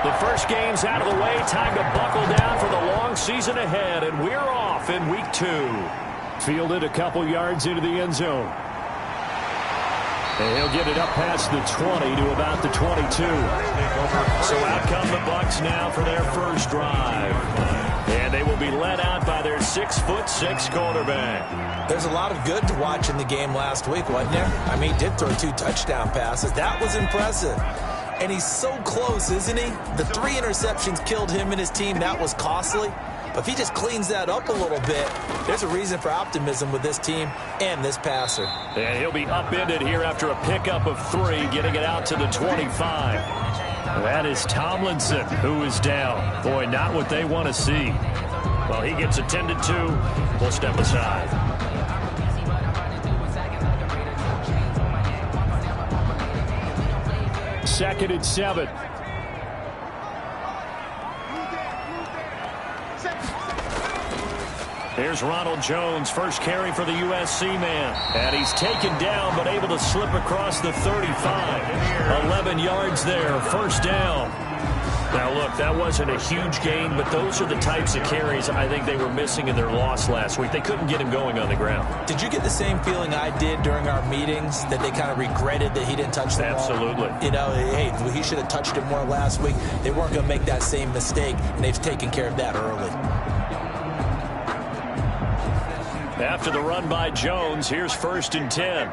The first game's out of the way. Time to buckle down for the long season ahead, and we're off in week 2. Fielded a couple yards into the end zone. And he'll get it up past the 20 to about the 22. So out come the Bucs now for their first drive. And they will be led out by their 6'6" quarterback. There's a lot of good to watch in the game last week, wasn't there? I mean, he did throw 2 touchdown passes. That was impressive. And he's so close, isn't he? The 3 interceptions killed him and his team. That was costly. But if he just cleans that up a little bit, there's a reason for optimism with this team and this passer. And he'll be upended here after a pickup of 3, getting it out to the 25. That is Tomlinson, who is down. Boy, not what they want to see. Well, he gets attended to. We'll step aside. Second and 7. Here's Ronald Jones, first carry for the USC man. And he's taken down, but able to slip across the 35. 11 yards there, first down. Now, look, that wasn't a huge gain, but those are the types of carries I think they were missing in their loss last week. They couldn't get him going on the ground. Did you get the same feeling I did during our meetings, that they kind of regretted that he didn't touch the ball? Absolutely. You know, hey, he should have touched it more last week. They weren't going to make that same mistake, and they've taken care of that early. After the run by Jones, here's first and 10.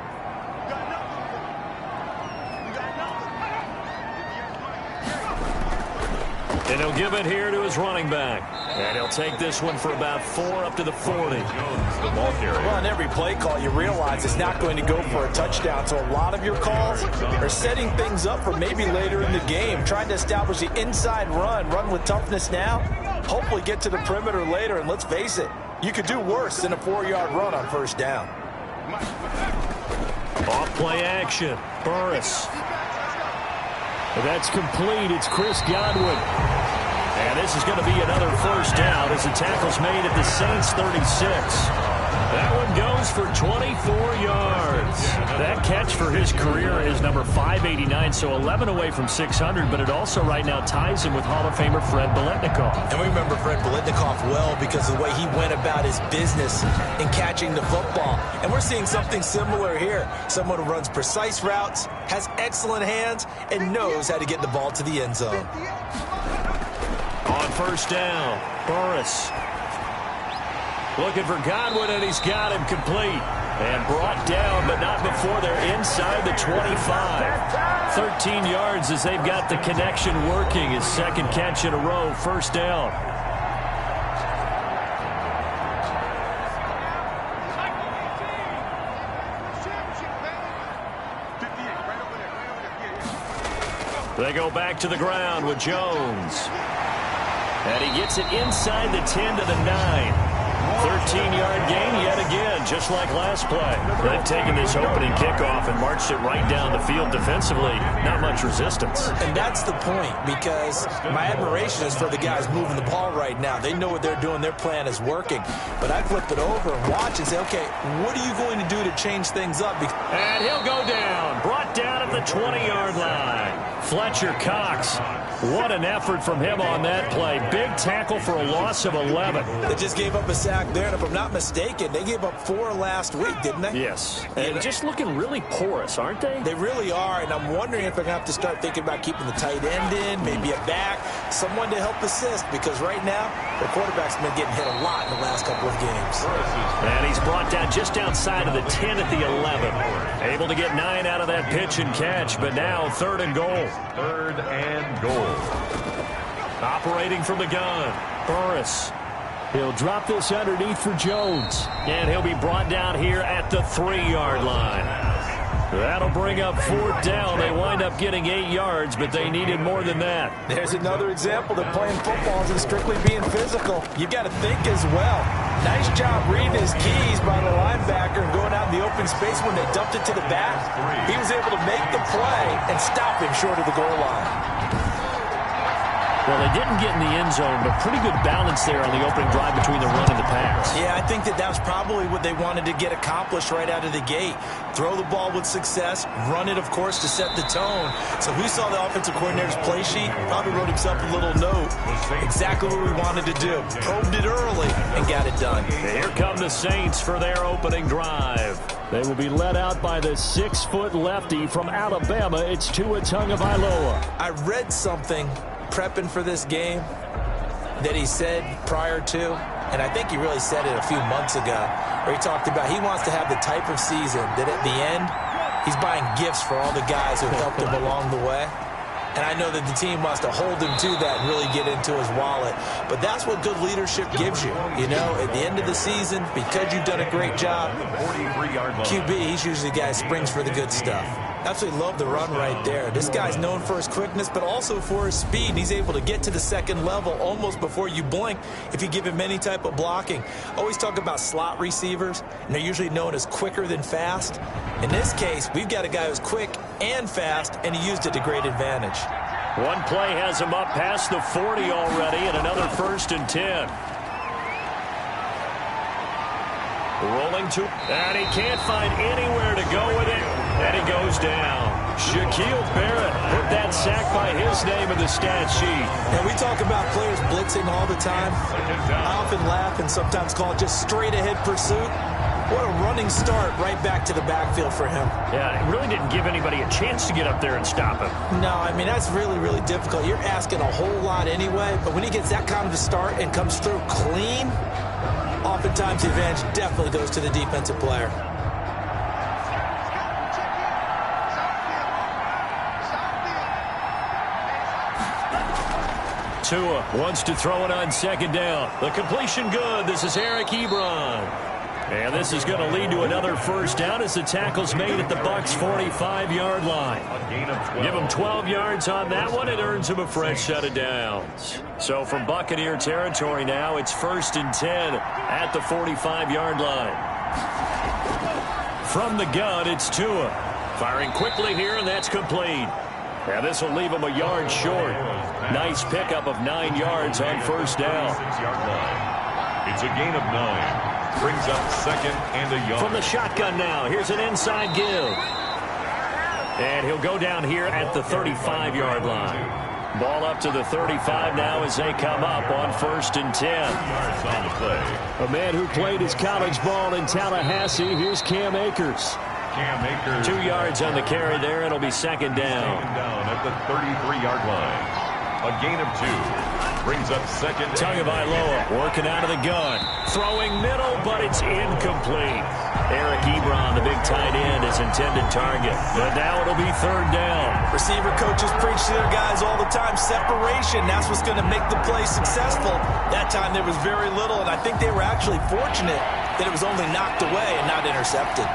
And he'll give it here to his running back. And he'll take this one for about 4 up to the 40. Well, on every play call, you realize it's not going to go for a touchdown. So a lot of your calls are setting things up for maybe later in the game, trying to establish the inside run with toughness now, hopefully get to the perimeter later. And let's face it, you could do worse than a 4-yard run on first down. Off play action. Burris. That's complete. It's Chris Godwin. And this is going to be another first down as the tackle's made at the Saints 36. That one goes for 24 yards. That catch for his career is number 589, so 11 away from 600, but it also right now ties him with Hall of Famer Fred Biletnikoff. And we remember Fred Biletnikoff well because of the way he went about his business in catching the football. And we're seeing something similar here. Someone who runs precise routes, has excellent hands, and knows how to get the ball to the end zone. On first down, Burris. Looking for Godwin, and he's got him complete. And brought down, but not before they're inside the 25. 13 yards as they've got the connection working. His second catch in a row, first down. They go back to the ground with Jones. And he gets it inside the 10 to the 9. 13-yard gain yet again, just like last play. They've taken this opening kickoff and marched it right down the field defensively. Not much resistance. And that's the point, because my admiration is for the guys moving the ball right now. They know what they're doing. Their plan is working. But I flip it over and watch and say, okay, what are you going to do to change things up? And he'll go down. Brought down at the 20-yard line. Fletcher Cox. What an effort from him on that play. Big tackle for a loss of 11. They just gave up a sack there, and if I'm not mistaken, they gave up 4 last week, didn't they? Yes. And just looking really porous, aren't they? They really are, and I'm wondering if they're going to have to start thinking about keeping the tight end in, maybe a back, someone to help assist, because right now, their quarterback's been getting hit a lot in the last couple of games. And he's brought down just outside of the 10 at the 11. Able to get 9 out of that pitch and catch, but now 3rd and goal. 3rd and goal. Operating from the gun, Burris. He'll drop this underneath for Jones. And he'll be brought down here at the 3-yard line. That'll bring up 4th down. They wind up getting 8 yards, but they needed more than that. There's another example that playing football isn't strictly being physical. You've got to think as well. Nice job reading his keys by the linebacker and going out in the open space when they dumped it to the back. He was able to make the play and stop him short of the goal line. Well, they didn't get in the end zone, but pretty good balance there on the opening drive between the run and the pass. Yeah, I think that was probably what they wanted to get accomplished right out of the gate. Throw the ball with success, run it, of course, to set the tone. So who saw the offensive coordinator's play sheet? Probably wrote himself a little note. Exactly what we wanted to do. Probed it early and got it done. Here come the Saints for their opening drive. They will be led out by the 6-foot lefty from Alabama. It's Tua Tagovailoa. I read something prepping for this game that he said prior to, and I think he really said it a few months ago, where he talked about he wants to have the type of season that at the end, he's buying gifts for all the guys who helped him along the way. And I know that the team wants to hold him to that and really get into his wallet. But that's what good leadership gives you. You know, at the end of the season, because you've done a great job, QB, he's usually the guy who springs for the good stuff. Absolutely love the run right there. This guy's known for his quickness, but also for his speed. And he's able to get to the second level almost before you blink if you give him any type of blocking. Always talk about slot receivers, and they're usually known as quicker than fast. In this case, we've got a guy who's quick and fast, and he used it to great advantage. One play has him up past the 40 already, and another 1st and 10. Rolling to, and he can't find anywhere to go with it, and he goes down. Shaquille Barrett put that sack by his name in the stat sheet. And we talk about players blitzing all the time. I often laugh and sometimes call it just straight-ahead pursuit. What a running start right back to the backfield for him. Yeah, it really didn't give anybody a chance to get up there and stop him. No, I mean, that's really, really difficult. You're asking a whole lot anyway, but when he gets that kind of a start and comes through clean, oftentimes the advantage definitely goes to the defensive player. Tua wants to throw it on 2nd down. The completion good. This is Eric Ebron. And this is going to lead to another 1st down as the tackle's made at the Bucs' 45-yard line. Give him 12 yards on that one. It earns him a fresh set of downs. So from Buccaneer territory now, it's 1st and 10 at the 45-yard line. From the gun, it's Tua. Firing quickly here, and that's complete. And this will leave him a yard short. Nice pickup of 9 yards on 1st down. It's a gain of 9. Brings up 2nd and a yard. From the shotgun now, here's an inside give. And he'll go down here at the 35-yard line. Ball up to the 35 now as they come up on 1st and 10. Yards on the play. A man who played his college ball in Tallahassee, here's Cam Akers. Cam Akers. 2 yards on the carry there, and it'll be 2nd down. 2nd down at the 33-yard line. A gain of 2. Brings up 2nd. Tagovailoa working out of the gun. Throwing middle, but it's incomplete. Eric Ebron, the big tight end, is intended target. But now it'll be 3rd down. Receiver coaches preach to their guys all the time. Separation, that's what's going to make the play successful. That time there was very little, and I think they were actually fortunate that it was only knocked away and not intercepted.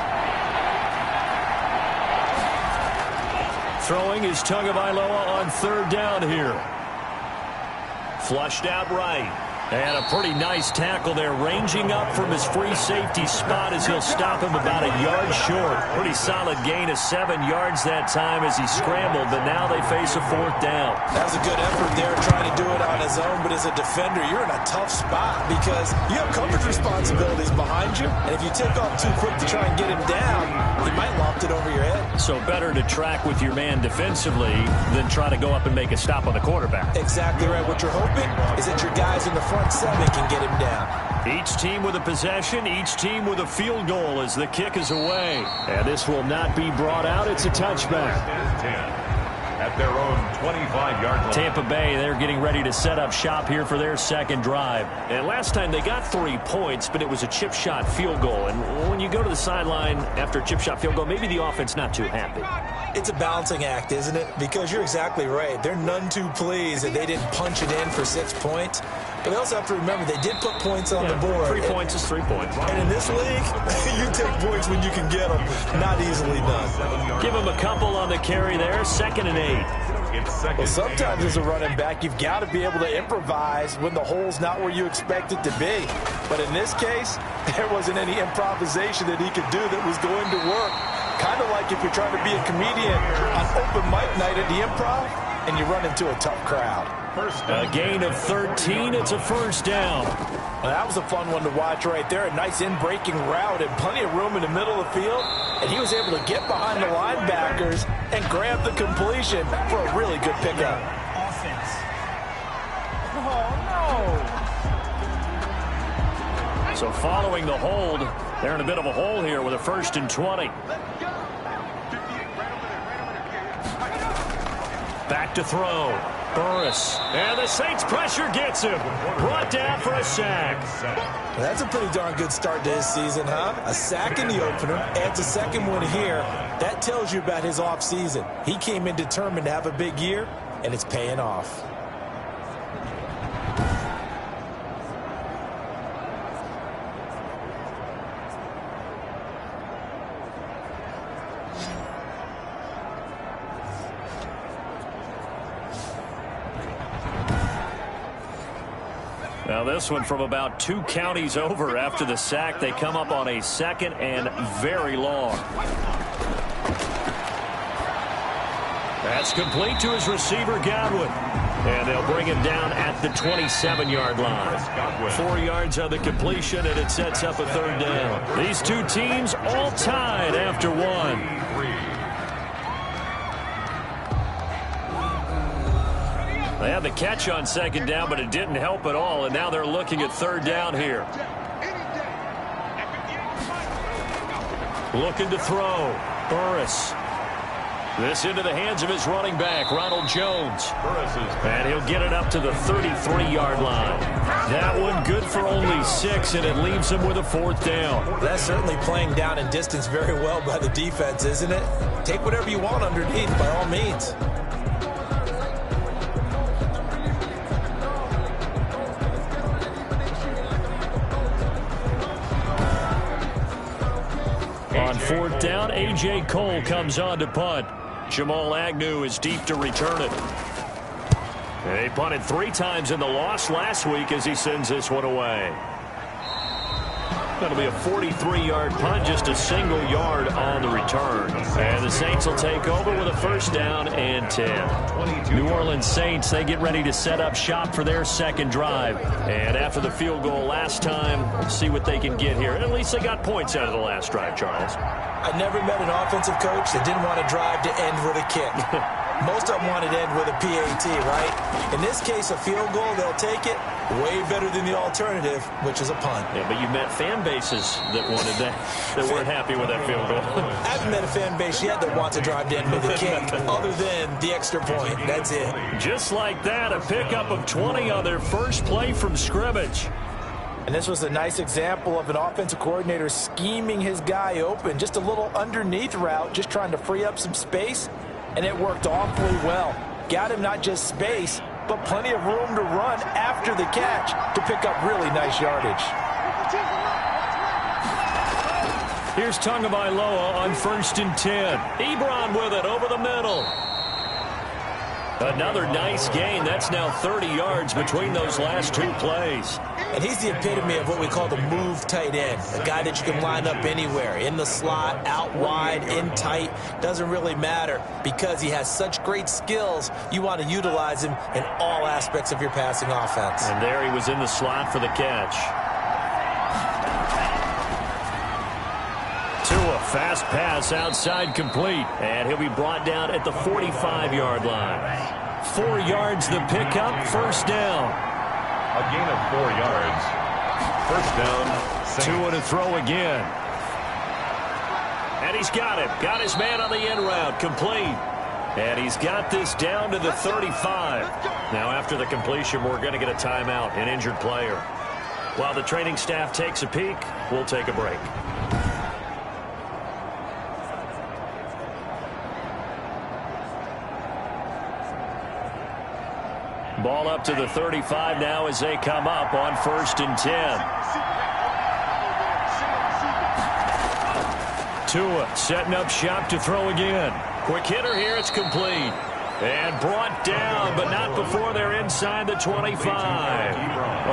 Throwing is Tagovailoa on 3rd down here. Flushed out right. And a pretty nice tackle there, ranging up from his free safety spot as he'll stop him about a yard short. Pretty solid gain of 7 yards that time as he scrambled, but now they face a 4th down. That was a good effort there, trying to do it on his own, but as a defender, you're in a tough spot because you have coverage responsibilities behind you, and if you take off too quick to try and get him down, he might loft it over your head. So better to track with your man defensively than try to go up and make a stop on the quarterback. Exactly right. What you're hoping is that your guys in the front 7 can get him down. Each team with a possession, each team with a field goal as the kick is away. And this will not be brought out. It's a touchback. At their own 25-yard line. Tampa Bay, they're getting ready to set up shop here for their 2nd drive. And last time they got 3 points, but it was a chip shot field goal. And when you go to the sideline after a chip shot field goal, maybe the offense not too happy. It's a balancing act, isn't it? Because you're exactly right. They're none too pleased that they didn't punch it in for 6 points. But they also have to remember they did put points on the board. 3 points is 3 points. And in this league, you take points when you can get them. Not easily done. Give him a couple on the carry there. 2nd and 8. Well, sometimes as a running back, you've got to be able to improvise when the hole's not where you expect it to be. But in this case, there wasn't any improvisation that he could do that was going to work. Kind of like if you're trying to be a comedian on open mic night at the Improv and you run into a tough crowd. A gain of 13. It's a first down. Well, that was a fun one to watch right there. A nice in-breaking route and plenty of room in the middle of the field. And he was able to get behind the linebackers and grab the completion for a really good pickup. Offense. Oh, no. So following the hold, they're in a bit of a hole here with a 1st and 20. Back to throw. Burris. And the Saints pressure gets him. Brought down for a sack. Well, that's a pretty darn good start to his season, huh? A sack in the opener, adds a second one here. That tells you about his offseason. He came in determined to have a big year, and it's paying off. Now this one from about 2 counties over after the sack. They come up on a 2nd and very long. That's complete to his receiver, Godwin. And they'll bring him down at the 27-yard line. 4 yards on the completion, and it sets up a 3rd down. These two teams all tied after 1. They had the catch on 2nd down, but it didn't help at all, and now they're looking at 3rd down here. Looking to throw. Burris. This into the hands of his running back, Ronald Jones. And he'll get it up to the 33-yard line. That one good for only 6, and it leaves him with a 4th down. That's certainly playing down and distance very well by the defense, isn't it? Take whatever you want underneath, by all means. On 4th down, A.J. Cole comes on to punt. Jamal Agnew is deep to return it. They punted 3 times in the loss last week as he sends this one away. That'll be a 43-yard punt, just a single yard on the return. And the Saints will take over with a 1st down and 10. New Orleans Saints, they get ready to set up shop for their 2nd drive. And after the field goal last time, we'll see what they can get here. At least they got points out of the last drive, Charles. I never met an offensive coach that didn't want to drive to end with a kick. Most of them wanted to end with a PAT, right? In this case, a field goal, they'll take it. Way better than the alternative, which is a punt. Yeah, but you met fan bases that wanted that, that weren't happy with that field goal. I haven't met a fan base yet that wants to drive to end with a kick, other than the extra point. That's it. Just like that, a pickup of 20 on their first play from scrimmage. And this was a nice example of an offensive coordinator scheming his guy open. Just a little underneath route, just trying to free up some space. And it worked awfully well. Got him not just space, but plenty of room to run after the catch to pick up really nice yardage. Here's Tagovailoa on 1st and 10. Ebron with it over the middle. Another nice gain. That's now 30 yards between those last 2 plays. And he's the epitome of what we call the move tight end. A guy that you can line up anywhere. In the slot, out wide, in tight. Doesn't really matter because he has such great skills. You want to utilize him in all aspects of your passing offense. And there he was in the slot for the catch. Tua, fast pass outside complete. And he'll be brought down at the 45-yard line. 4 yards the pickup, 1st down. A gain of 4 yards. 1st down. Saints. Tua to throw again. And he's got it. Got his man on the end route. Complete. And he's got this down to the 35. Now after the completion, we're going to get a timeout, an injured player. While the training staff takes a peek, we'll take a break. Ball up to the 35 now as they come up on 1st and 10. Tua setting up shop to throw again. Quick hitter here. It's complete. And brought down, but not before they're inside the 25.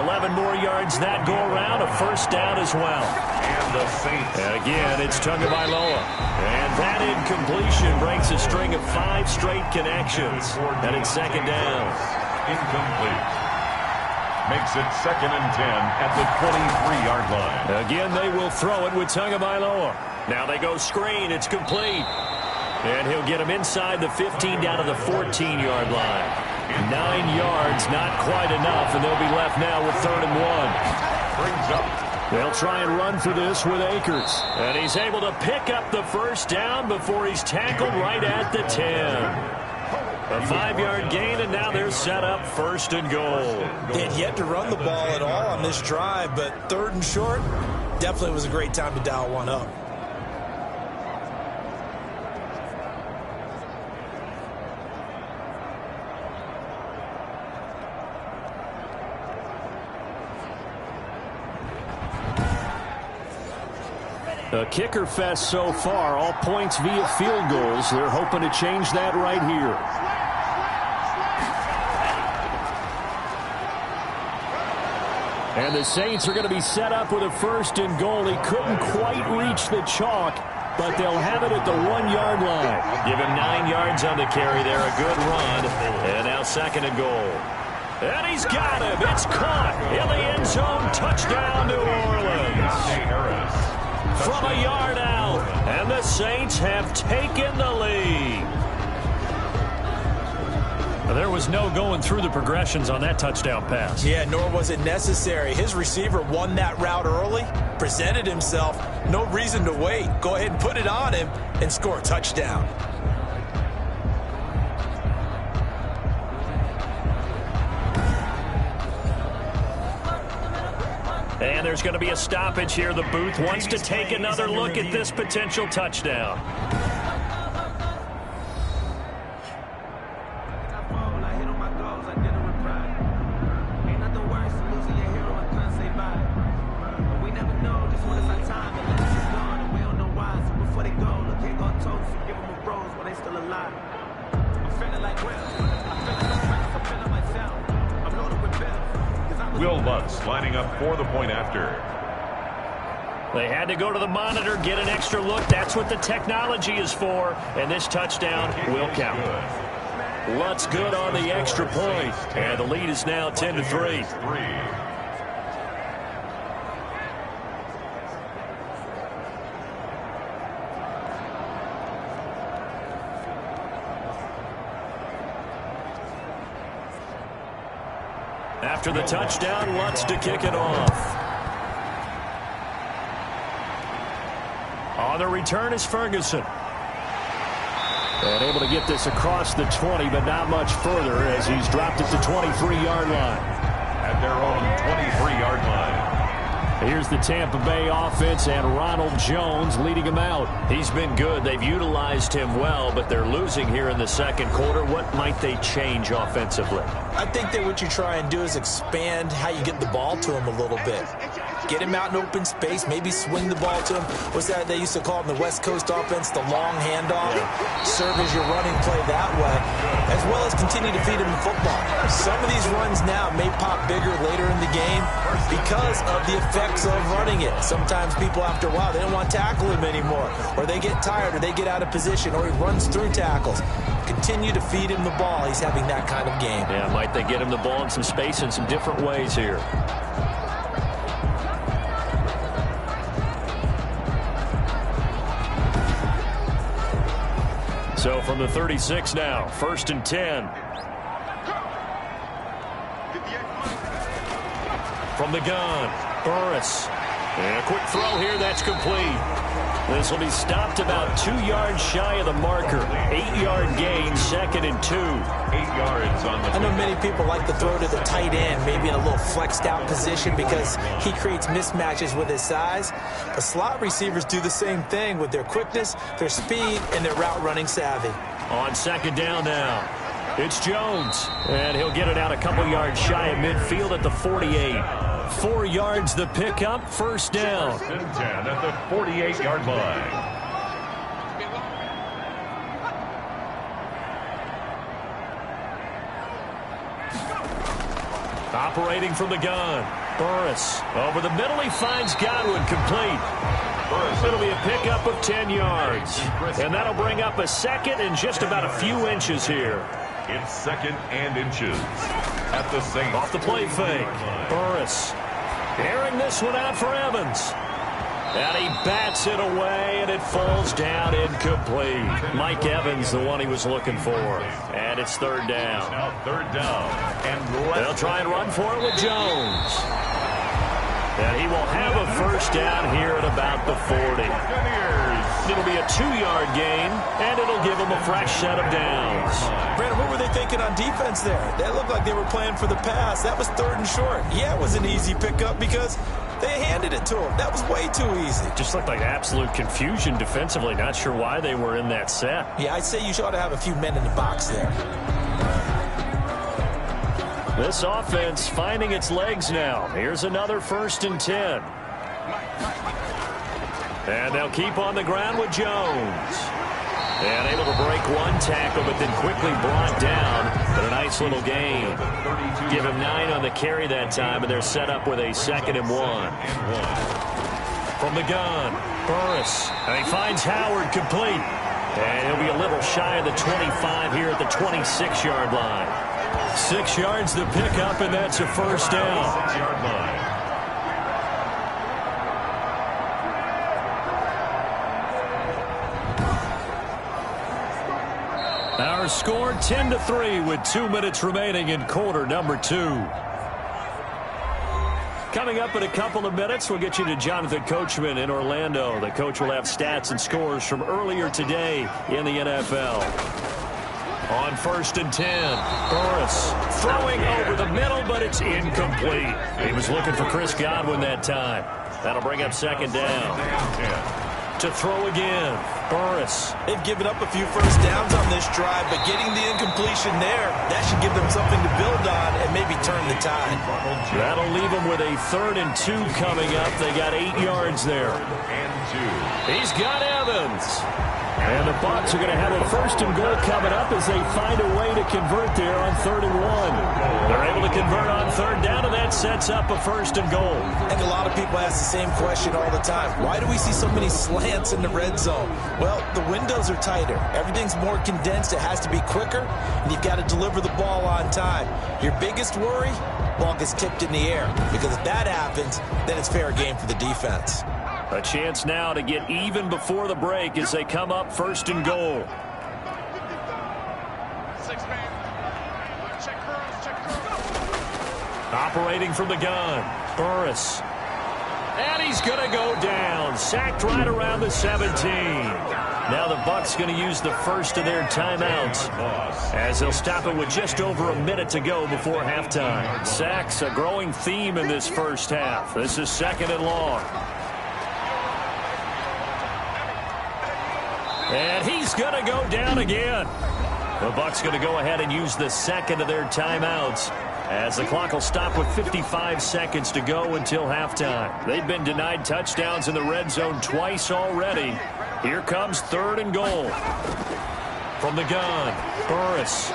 11 more yards that go around. A 1st down as well. And the Saints. And again, it's Tagovailoa. And that incompletion breaks a string of 5 straight connections. And it's 2nd down. incomplete. Makes it 2nd and 10 at the 23-yard line. Again, they will throw it with Tagovailoa. Now they go screen. It's complete. And he'll get him inside the 15 down to the 14-yard line. 9 yards, not quite enough, and they'll be left now with 3rd and 1. Brings up. They'll try and run for this with Akers. And he's able to pick up the first down before he's tackled right at the 10. A 5-yard gain, and now they're set up 1st and goal. They had yet to run the ball at all on this drive, but 3rd and short, definitely was a great time to dial one up. A kicker fest so far, all points via field goals. They're hoping to change that right here. And the Saints are going to be set up with a 1st and goal. He couldn't quite reach the chalk, but they'll have it at the 1-yard line. Give him 9 yards on the carry there. A good run. And now 2nd and goal. And he's got him. It's caught in the end zone. Touchdown, New Orleans. From a yard out, and the Saints have taken the lead. There was no going through the progressions on that touchdown pass. Yeah, nor was it necessary. His receiver won that route early, presented himself, no reason to wait. Go ahead and put it on him and score a touchdown. And there's going to be a stoppage here. The booth wants to take another look at this potential touchdown. Will Lutz lining up for the point after. They had to go to the monitor, get an extra look. That's what the technology is for. And this touchdown will count. Lutz good on the extra point. And the lead is now 10-3. After the touchdown, Lutz to kick it off. On the return is Ferguson. And able to get this across the 20, but not much further as he's dropped at the 23-yard line. At their own 23-yard line. Here's the Tampa Bay offense and Ronald Jones leading him out. He's been good. They've utilized him well, but they're losing here in the 2nd quarter. What might they change offensively? I think that what you try and do is expand how you get the ball to him a little bit. Get him out in open space, maybe swing the ball to him. What's that they used to call it in the West Coast offense, the long handoff? Yeah. Serve as your running play that way, as well as continue to feed him the football. Some of these runs now may pop bigger later in the game because of the effects of running it. Sometimes people, after a while, they don't want to tackle him anymore, or they get tired, or they get out of position, or he runs through tackles. Continue to feed him the ball. He's having that kind of game. Yeah, might they get him the ball in some space in some different ways here. So from the 36 now, 1st and 10. From the gun, Burris. And a quick throw here, that's complete. This will be stopped about 2 yards shy of the marker. 8-yard gain, 2nd and 2. 8 yards on the... I know many people like to throw to the tight end, maybe in a little flexed out position because he creates mismatches with his size. But slot receivers do the same thing with their quickness, their speed, and their route running savvy. On 2nd down now, it's Jones. And he'll get it out a couple yards shy of midfield at the 48. 4 yards the pickup, 1st down. 1st and 10 at the 48-yard line. Operating from the gun, Burris. Over the middle, he finds Godwin, complete. It'll be a pickup of 10 yards. And that'll bring up a 2nd and just about a few inches here. It's 2nd and inches. at the Saints. Off the play fake. Burris airing this one out for Evans. And he bats it away, and it falls down incomplete. Mike Evans, the one he was looking for. And it's third down. Now third down. And they'll try and run for it with Jones. And he will have a first down here at about the 40. It'll be a 2-yard gain, and it'll give him a fresh set of downs. Brandon, what were they thinking on defense there? That looked like they were playing for the pass. That was third and short. Yeah, it was an easy pickup because they handed it to him. That was way too easy. Just looked like absolute confusion defensively. Not sure why they were in that set. Yeah, I'd say you ought to have a few men in the box there. This offense finding its legs now. Here's another 1st and 10. And they'll keep on the ground with Jones. And able to break one tackle, but then quickly brought down. But a nice little gain. Give him 9 on the carry that time, and they're set up with a 2nd and 1. From the gun, Burris. And he finds Howard complete. And he'll be a little shy of the 25 here at the 26-yard line. 6 yards to pick up, and that's a first down. 6-yard line. Our score 10-3 with 2 minutes remaining in quarter number 2. Coming up in a couple of minutes, we'll get you to Jonathan Coachman in Orlando. The coach will have stats and scores from earlier today in the NFL. On 1st and 10, Burris throwing over the middle, but it's incomplete. He was looking for Chris Godwin that time. That'll bring up 2nd down. To throw again, Burris. They've given up a few first downs on this drive, but getting the incompletion there, that should give them something to build on and maybe turn the tide. That'll leave them with a 3rd and 2 coming up. They got 8 yards there. He's got Evans. And the Bucs are going to have a 1st and goal coming up as they find a way to convert there on 3rd and 1. They're able to convert on 3rd down, and that sets up a 1st and goal. I think a lot of people ask the same question all the time. Why do we see so many slants in the red zone? Well, the windows are tighter. Everything's more condensed. It has to be quicker, and you've got to deliver the ball on time. Your biggest worry? Ball gets tipped in the air, because if that happens, then it's fair game for the defense. A chance now to get even before the break as they come up 1st and goal. Operating from the gun, Burris. And he's going to go down. Sacked right around the 17. Now the Bucs going to use the first of their timeouts as they'll stop it with just over a minute to go before halftime. Sacks a growing theme in this first half. This is 2nd and long. And he's going to go down again. The Bucs going to go ahead and use the 2nd of their timeouts as the clock will stop with 55 seconds to go until halftime. They've been denied touchdowns in the red zone twice already. Here comes 3rd and goal. From the gun, Burris.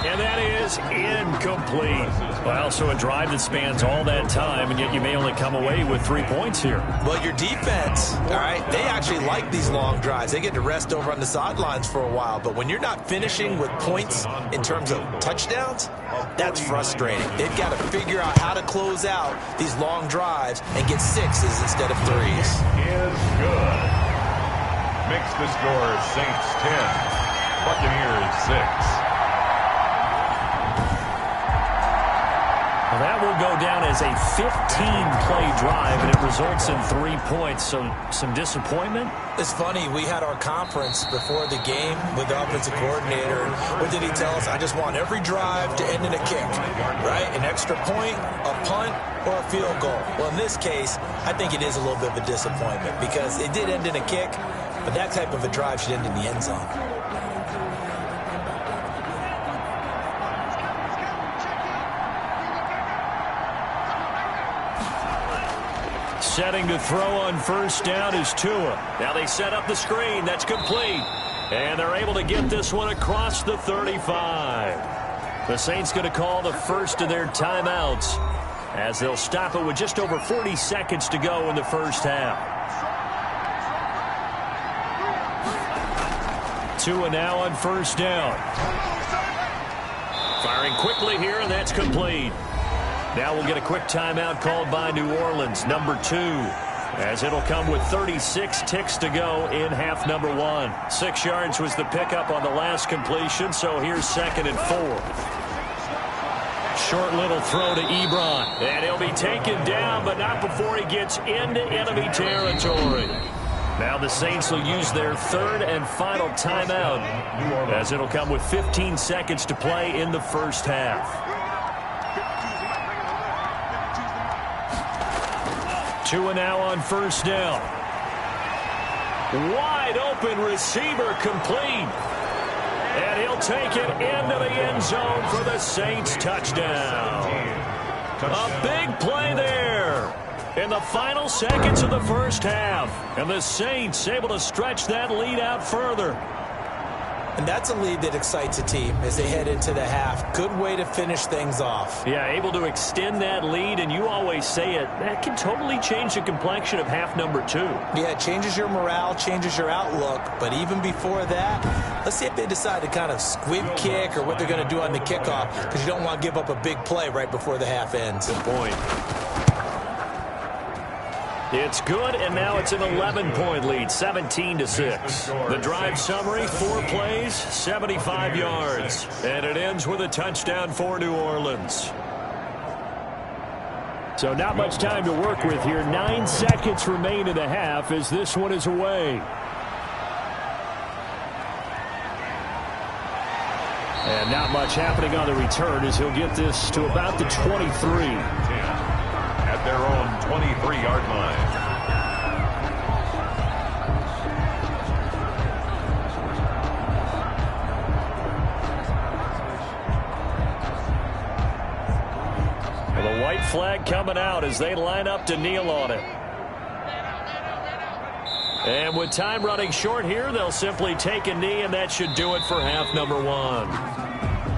And that is incomplete. Well, so a drive that spans all that time, and yet you may only come away with 3 points here. Well, your defense, all right, they actually like these long drives. They get to rest over on the sidelines for a while. But when you're not finishing with points in terms of touchdowns, that's frustrating. They've got to figure out how to close out these long drives and get 6s instead of 3s. Is good. Makes the score Saints 10, Buccaneers 6. Well, that will go down as a 15-play drive, and it results in 3 points. So some disappointment? It's funny. We had our conference before the game with the offensive coordinator. What did he tell us? I just want every drive to end in a kick, right? An extra point, a punt, or a field goal. Well, in this case, I think it is a little bit of a disappointment because it did end in a kick, but that type of a drive should end in the end zone. Setting to throw on 1st down is Tua. Now they set up the screen. That's complete. And they're able to get this one across the 35. The Saints going to call the first of their timeouts as they'll stop it with just over 40 seconds to go in the first half. Tua now on 1st down. Firing quickly here, and that's complete. Now we'll get a quick timeout called by New Orleans, number 2, as it'll come with 36 ticks to go in half number 1. 6 yards was the pickup on the last completion, so here's 2nd and 4. Short little throw to Ebron, and he'll be taken down, but not before he gets into enemy territory. Now the Saints will use their 3rd and final timeout, as it'll come with 15 seconds to play in the first half. Two and now on first down. Wide open receiver complete. And he'll take it into the end zone for the Saints touchdown. A big play there in the final seconds of the first half. And the Saints able to stretch that lead out further. And that's a lead that excites a team as they head into the half. Good way to finish things off. Yeah, able to extend that lead, and you always say it, that can totally change the complexion of half number 2. Yeah, it changes your morale, changes your outlook. But even before that, let's see if they decide to kind of squib kick or what they're going to do on the kickoff, because you don't want to give up a big play right before the half ends. Good point. It's good, and now it's an 11-point lead, 17-6. The drive summary, 4 plays, 75 yards. And it ends with a touchdown for New Orleans. So not much time to work with here. 9 seconds remain in the half as this one is away. And not much happening on the return as he'll get this to about the 23. At their own 23-yard line. Well, the white flag coming out as they line up to kneel on it. And with time running short here, they'll simply take a knee, and that should do it for half number 1.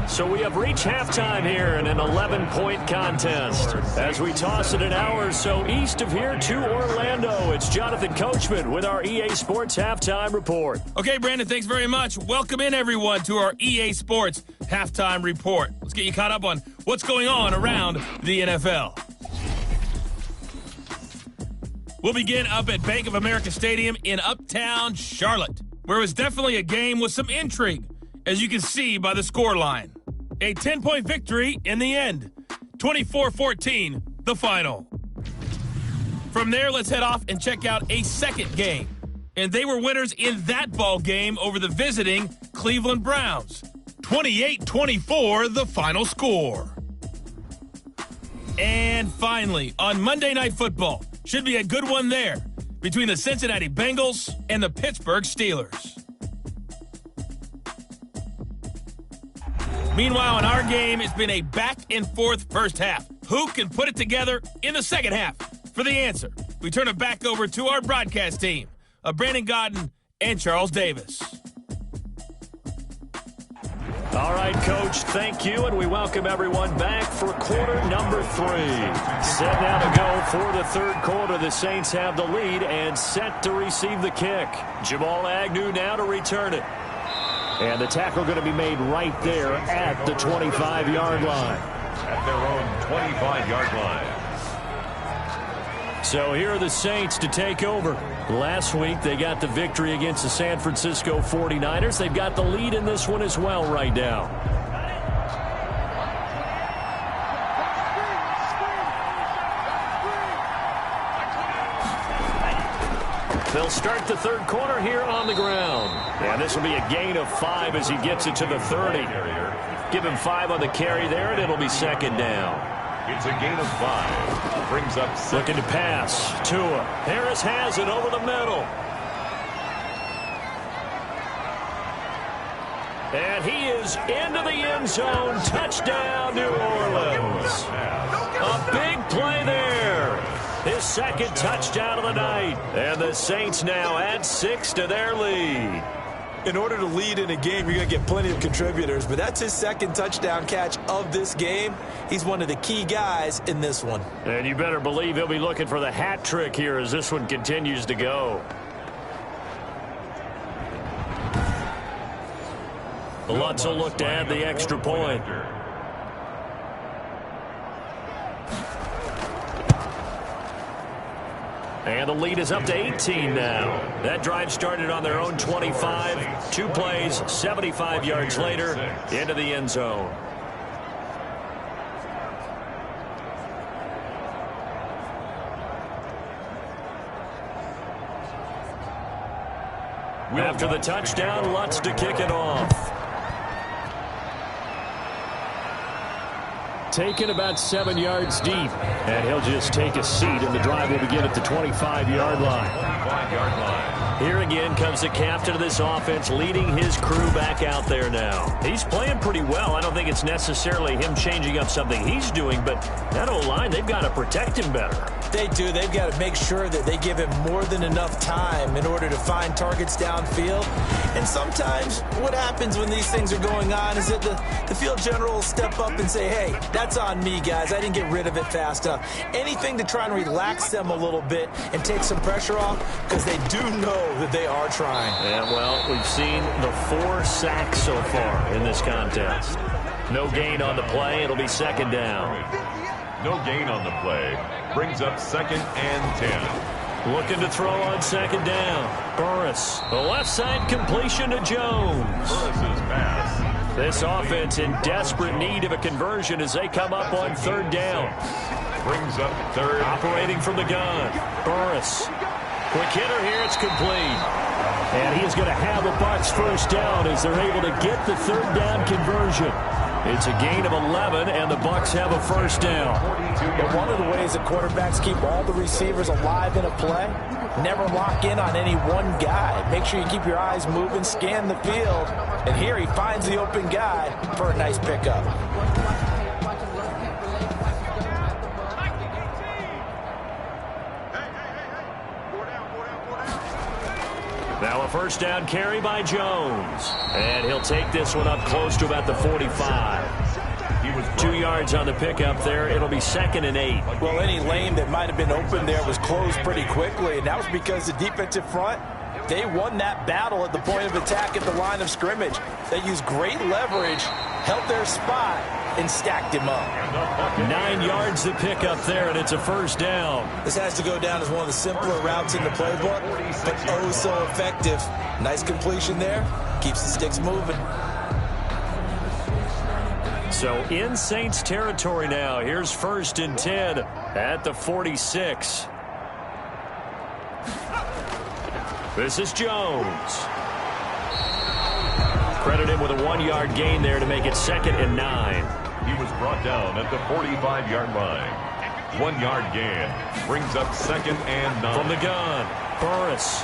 So we have reached halftime here in an 11-point contest. As we toss it an hour or so east of here to Orlando, it's Jonathan Coachman with our EA Sports Halftime Report. Okay, Brandon, thanks very much. Welcome in, everyone, to our EA Sports Halftime Report. Let's get you caught up on what's going on around the NFL. We'll begin up at Bank of America Stadium in Uptown Charlotte, where it was definitely a game with some intrigue, as you can see by the scoreline. A 10-point victory in the end. 24-14, the final. From there, let's head off and check out a second game. And they were winners in that ball game over the visiting Cleveland Browns. 28-24, the final score. And finally, on Monday Night Football, should be a good one there, between the Cincinnati Bengals and the Pittsburgh Steelers. Meanwhile, in our game, it's been a back-and-forth first half. Who can put it together in the second half? For the answer, we turn it back over to our broadcast team of Brandon Godden and Charles Davis. All right, Coach, thank you, and we welcome everyone back for quarter number 3. Set now to go for the third quarter. The Saints have the lead and set to receive the kick. Jamal Agnew now to return it. And the tackle going to be made right there at the 25-yard line. At their own 25-yard line. So here are the Saints to take over. Last week they got the victory against the San Francisco 49ers. They've got the lead in this one as well right now. They'll start the third quarter here on the ground. And this will be a gain of 5 as he gets it to the 30. Give him 5 on the carry there, and it'll be second down. It's a gain of 5. Brings up 6. Looking to pass. Tua. Harris has it over the middle. And he is into the end zone. Touchdown, New Orleans. A big play there. His second touchdown of the night. And the Saints now add 6 to their lead. In order to lead in a game, you're going to get plenty of contributors, but that's his second touchdown catch of this game. He's one of the key guys in this one. And you better believe he'll be looking for the hat trick here as this one continues to go. The Lutz will look to add the extra point. And the lead is up to 18 now. That drive started on their own 25. 2 plays, 75 yards later, into the end zone. After the touchdown, Lutz to kick it off. Taken about 7 yards deep, and he'll just take a seat, and the drive will begin at the 25-yard line. 25-yard line. Here again comes the captain of this offense, leading his crew back out there now. He's playing pretty well. I don't think it's necessarily him changing up something he's doing, but that O-line, they've got to protect him better. They do. They've got to make sure that they give him more than enough time in order to find targets downfield. And sometimes what happens when these things are going on is that the field general will step up and say, hey, that's on me, guys. I didn't get rid of it fast enough. Anything to try and relax them a little bit and take some pressure off, because they do know that they are trying. Yeah, well, we've seen the 4 sacks so far in this contest. No gain on the play. It'll be second down. No gain on the play. Brings up 2nd and 10. Looking to throw on second down. Burris. The left side completion to Jones. Burris's pass. This offense in desperate need of a conversion as they come up on 3rd down. Brings up 3rd. Operating from the gun. Burris. Quick hitter here. It's complete. And he is going to have a Bucs first down as they're able to get the 3rd down conversion. It's a gain of 11, and the Bucs have a first down. But one of the ways that quarterbacks keep all the receivers alive in a play, never lock in on any one guy. Make sure you keep your eyes moving, scan the field. And here he finds the open guy for a nice pickup. Now a first down carry by Jones. And he'll take this one up close to about the 45. He was 2 yards on the pickup there. It'll be 2nd and 8. Well, any lane that might have been open there was closed pretty quickly, and that was because the defensive front, they won that battle at the point of attack at the line of scrimmage. They used great leverage, held their spot, and stacked him up. 9 yards to pick up there, and it's a first down. This has to go down as one of the simpler routes in the playbook, but oh so effective. Nice completion there. Keeps the sticks moving. So in Saints territory now. Here's 1st and 10 at the 46. This is Jones. Credit him with a 1-yard gain there to make it 2nd and 9. He was brought down at the 45-yard line. 1-yard gain. Brings up 2nd and 9. From the gun, Burris.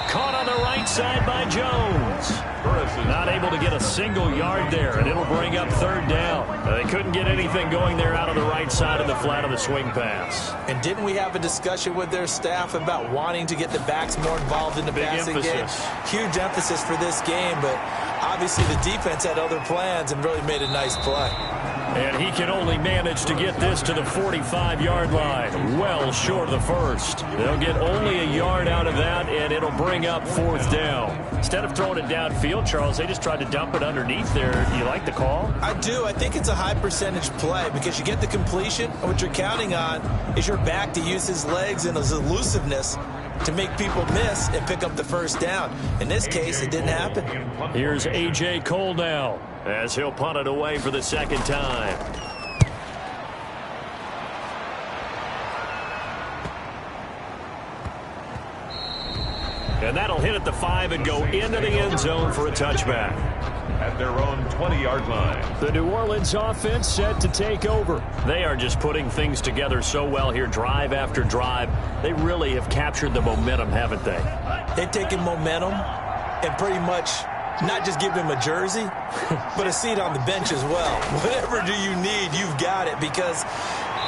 Caught on the right side by Jones. Burris is not able to get a single yard there, and it'll bring up 3rd down. They couldn't get anything going there out of the right side of the flat of the swing pass. And didn't we have a discussion with their staff about wanting to get the backs more involved in the passing game? Huge emphasis for this game, but obviously the defense had other plans and really made a nice play. And he can only manage to get this to the 45-yard line, well short of the first. They'll get only a yard out of that, and it'll bring up 4th down. Instead of throwing it downfield, Charles, they just tried to dump it underneath there. Do you like the call? I do. I think it's a high-percentage play because you get the completion, and what you're counting on is your back to use his legs and his elusiveness to make people miss and pick up the first down. In this case, it didn't happen. Here's A.J. Cole now as he'll punt it away for the 2nd time. And that'll hit at the 5 and go into the end zone for a touchback. At their own 20-yard line. The New Orleans offense set to take over. They are just putting things together so well here, drive after drive. They really have captured the momentum, haven't they? They've taken momentum and pretty much not just give him a jersey, but a seat on the bench as well. Whatever do you need, you've got it, because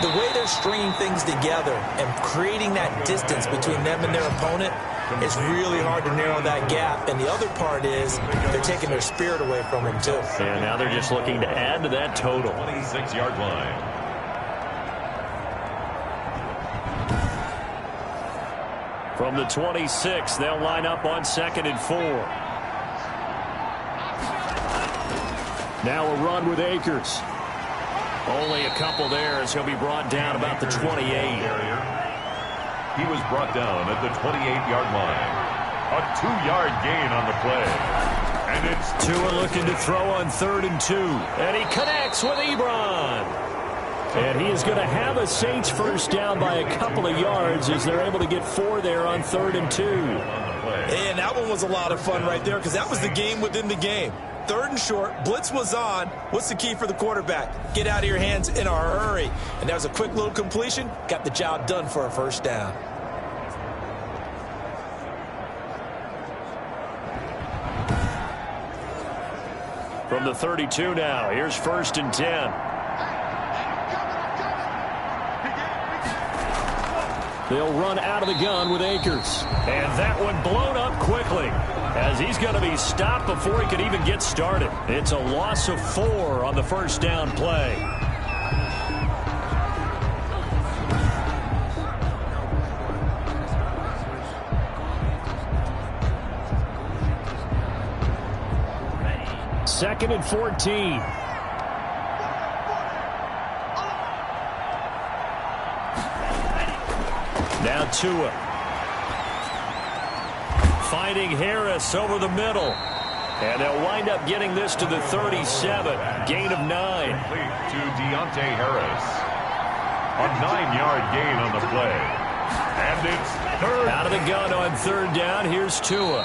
the way they're stringing things together and creating that distance between them and their opponent, it's really hard to narrow that gap. And the other part is they're taking their spirit away from them, too. And now they're just looking to add to that total. 26-yard line. From the 26, they'll line up on 2nd and 4. Now a run with Akers. Only a couple there as he'll be brought down about the 28. He was brought down at the 28-yard line. A 2-yard gain on the play. And it's Tua looking to throw on 3rd and 2. And he connects with Ebron. And he is going to have a Saints first down by a couple of yards as they're able to get 4 there on 3rd and 2. And that one was a lot of fun right there because that was the game within the game. 3rd and short, blitz was on. What's the key for the quarterback? Get out of your hands in a hurry. And that was a quick little completion. Got the job done for a first down. From the 32 now, here's 1st and 10. They'll run out of the gun with Akers. And that one blown up quickly as he's going to be stopped before he could even get started. It's a loss of 4 on the first down play. Second and 14. Now Tua. Finding Harris over the middle. And they'll wind up getting this to the 37. Gain of 9. complete to Deontay Harris. A 9-yard gain on the play. And it's 3rd. Out of the gun on 3rd down. Here's Tua.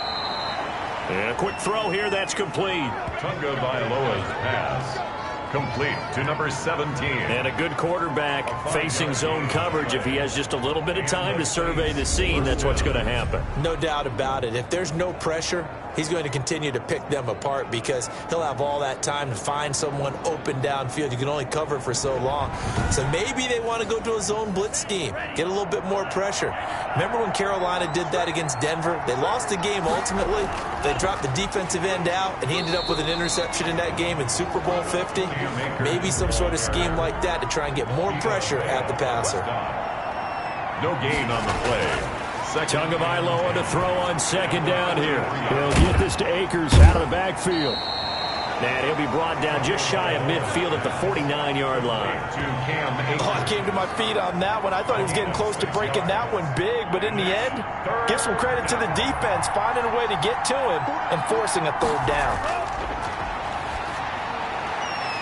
And a quick throw here. That's complete. Tunga Bailoa's pass. Complete to number 17. And a good quarterback facing zone coverage. If he has just a little bit of time to survey the scene, that's what's going to happen. No doubt about it. If there's no pressure, he's going to continue to pick them apart because he'll have all that time to find someone open downfield. You can only cover for so long. So maybe they want to go to a zone blitz scheme, get a little bit more pressure. Remember when Carolina did that against Denver? They lost the game ultimately. They dropped the defensive end out, and he ended up with an interception in that game in Super Bowl 50. Maybe some sort of scheme like that to try and get more pressure at the passer. No gain on the play. Tunga Bailoa to throw on 2nd down here. He'll get this to Akers out of the backfield. And he'll be brought down just shy of midfield at the 49-yard line. Oh, I came to my feet on that one. I thought he was getting close to breaking that one big, but in the end, give some credit to the defense, finding a way to get to him and forcing a 3rd down.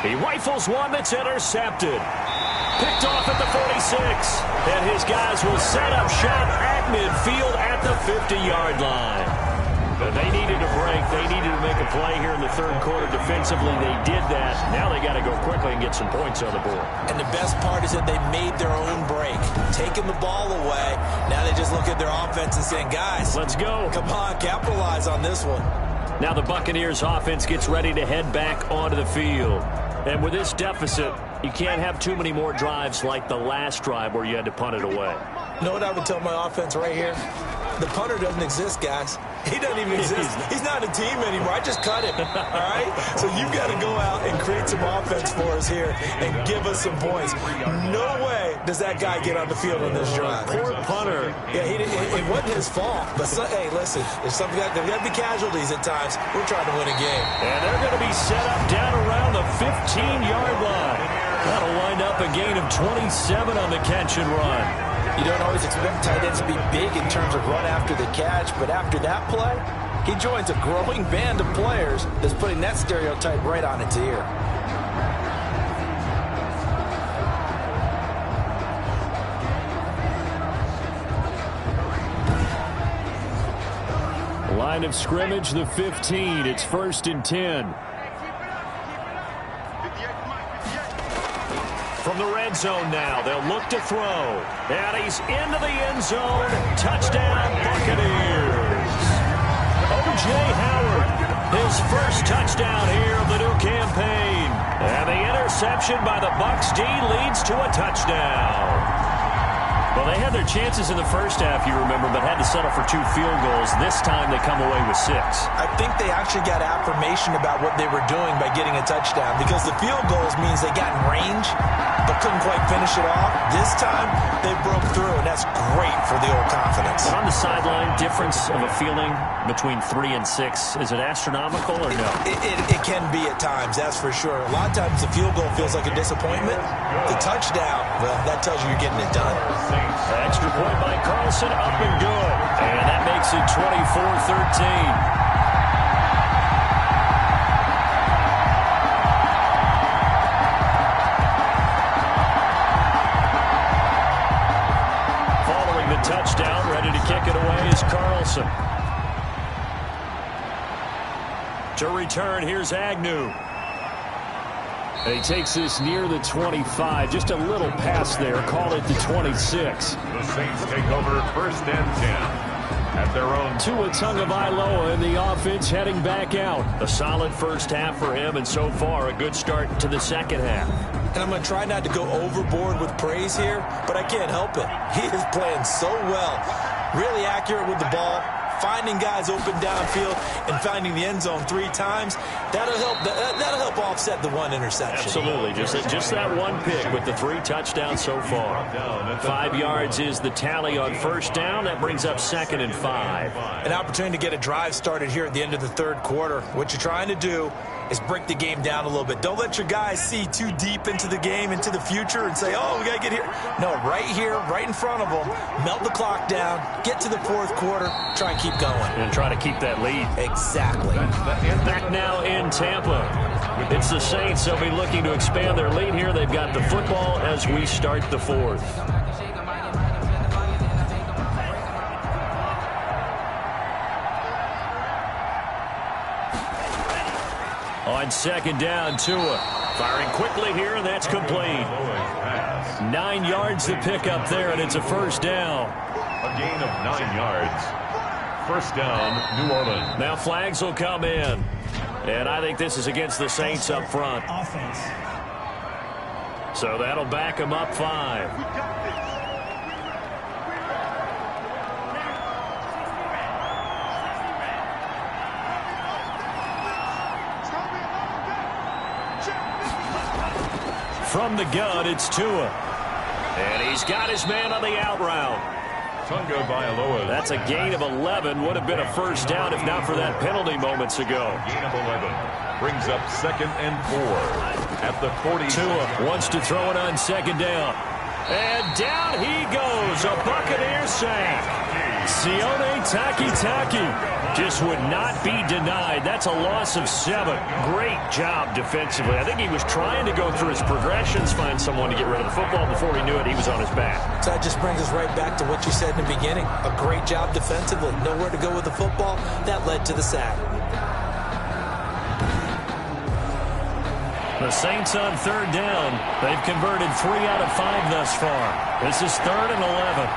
He rifles one that's intercepted. Picked off at the 46. And his guys will set up shop at midfield at the 50-yard line. But they needed a break. They needed to make a play here in the 3rd quarter defensively. They did that. Now they got to go quickly and get some points on the board. And the best part is that they made their own break. Taking the ball away. Now they just look at their offense and saying, guys, let's go. Come on, capitalize on this one. Now the Buccaneers offense gets ready to head back onto the field. And with this deficit, you can't have too many more drives like the last drive where you had to punt it away. You know what I would tell my offense right here? The punter doesn't exist, guys. He doesn't even exist. He's not a team anymore. I just cut him, all right? So you've got to go out and create some offense for us here and give us some points. No way does that guy get on the field on this drive. Poor punter. Yeah, it wasn't his fault. But, hey, listen, there's something like that. There got to be casualties at times. We're trying to win a game. And they're going to be set up down around the 15-yard line. That'll wind up a gain of 27 on the catch and run. You don't always expect tight ends to be big in terms of run after the catch, but after that play, he joins a growing band of players that's putting that stereotype right on its ear. Line of scrimmage, the 15. It's 1st and 10. From the red zone now, they'll look to throw. And he's into the end zone. Touchdown, Buccaneers. O.J. Howard, his first touchdown here of the new campaign. And the interception by the Bucs D leads to a touchdown. Well, they had their chances in the first half, you remember, but had to settle for 2 field goals. This time they come away with 6. I think they actually got affirmation about what they were doing by getting a touchdown because the field goals means they got in range but couldn't quite finish it off. This time they broke through, and that's great for the old confidence. But on the sideline, difference of a feeling between 3 and 6, is it astronomical or no? It can be at times, that's for sure. A lot of times the field goal feels like a disappointment. The touchdown, well, that tells you you're getting it done. Extra point by Carlson, up and good. And that makes it 24-13. Touchdown, ready to kick it away is Carlson. To return, here's Agnew. And he takes this near the 25. Just a little pass there. Call it the 26. The Saints take over 1st and 10. At their own. Tua Tagovailoa in the offense heading back out. A solid first half for him, and so far a good start to the second half. And I'm going to try not to go overboard with praise here, but I can't help it. He is playing so well. Really accurate with the ball, finding guys open downfield, and finding the end zone 3 times. That'll help offset the 1 interception. Absolutely. Just that 1 pick with the 3 touchdowns so far. 5 yards is the tally on first down. That brings up 2nd and 5. An opportunity to get a drive started here at the end of the 3rd quarter. What you're trying to do is break the game down a little bit. Don't let your guys see too deep into the game, into the future, and say, oh, we got to get here. No, right here, right in front of them, melt the clock down, get to the 4th quarter, try and keep going. And try to keep that lead. Exactly. Back now in Tampa. It's the Saints. They'll be looking to expand their lead here. They've got the football as we start the 4th. On 2nd down, Tua firing quickly here, and that's complete. 9 yards to pick up there, and it's a first down. A gain of 9 yards. First down, New Orleans. Now flags will come in, and I think this is against the Saints up front. Offense. So that'll back them up 5. From the gun, it's Tua. And he's got his man on the out route. Tagovailoa. That's a gain of 11. Would have been a first down if not for that penalty moments ago. Gain of 11. Brings up 2nd and 4. At the 40. Tua wants to throw it on 2nd down. And down he goes. A Buccaneer sack. Sione Takitaki just would not be denied. That's a loss of 7. Great job defensively. I think he was trying to go through his progressions, find someone to get rid of the football. Before he knew it, he was on his back. So that just brings us right back to what you said in the beginning. A great job defensively. Nowhere to go with the football. That led to the sack. The Saints on 3rd down. They've converted 3 out of 5 thus far. This is 3rd and 11.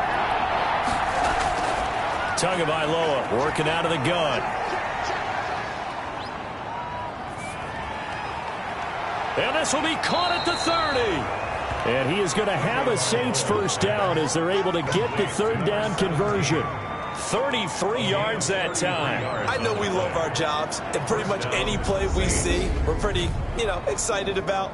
Tagovailoa working out of the gun. And this will be caught at the 30. And he is going to have a Saints first down as they're able to get the 3rd down conversion. 33 yards that time. I know we love our jobs, and pretty much any play we see, we're pretty, excited about.